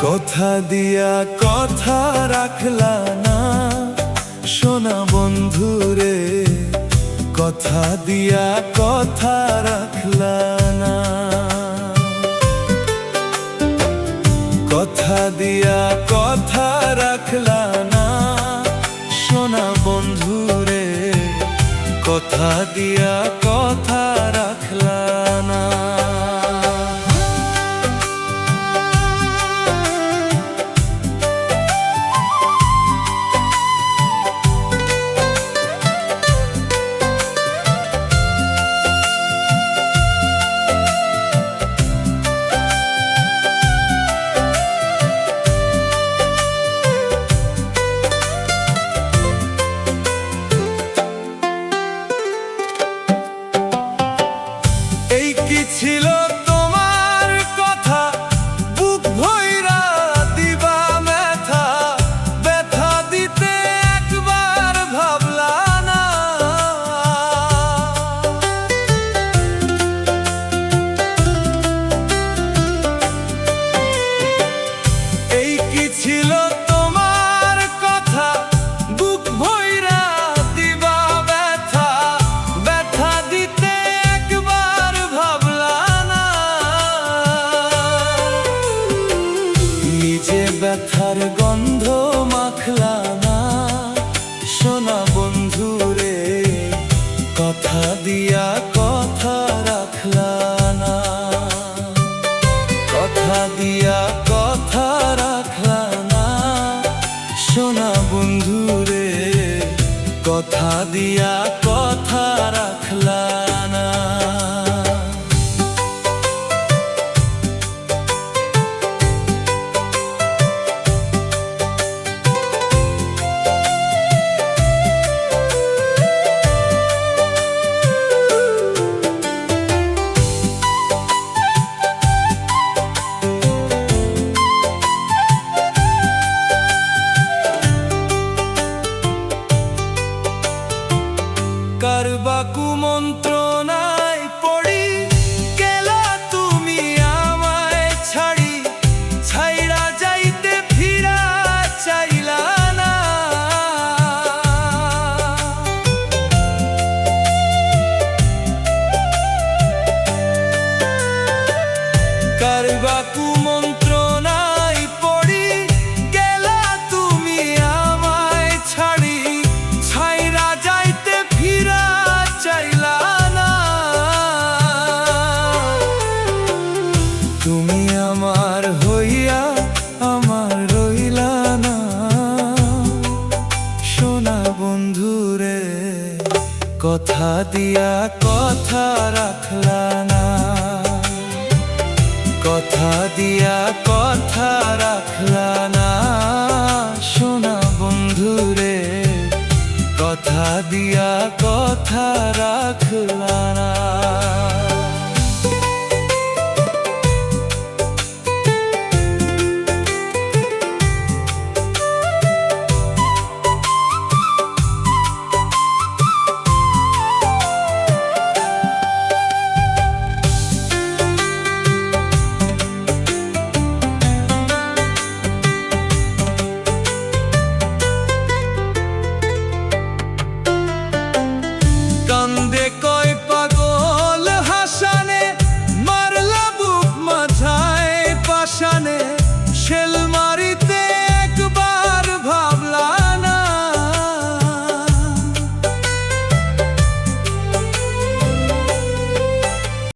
কথা দিয়া কথা রাখলা না সোনা বন্ধুরে, কথা দিয়া কথা রাখলা না। কথা দিয়া কথা রাখলা না সোনা বন্ধুরে, কথা দিয়া কথা রাখলা না। ছিল তোমার কথা বুক ভইরা দিবা ব্যথা, ব্যথা দিতে একবার ভাবলা না। এই কি ছিল তোমার কথা বুক ভইরা দিবা ব্যথা, ব্যথা দিতে একবার ভাবলা না। নিজে ব্যথার গন্ধ মাখলা না সোনা বন্ধুরে, কথা দিয়া কথা রাখলা না। কথা দিয়া কথা রাখলা না সোনা বন্ধুরে, কথা দিয়া কথা রাখলা না। কারবা কুমন্ত্রণায় পড়ি গেলা তুমি আমায় ছাড়ি, ছাইড়া যাইতে ফিরা চাইলা না। কারবা কুমন্ত্রণায় পড়ি গেলা তুমি আমায় ছাড়ি, ছাইড়া যাইতে ফিরা চাইলা না। তুমি আমার হইয়া আমার রইলা না সোনা বন্ধুরে, কথা দিয়া কথা রাখলা না। কথা দিয়া কথা রাখলা না সোনা বন্ধুরে, কথা দিয়া কথা রাখলা না।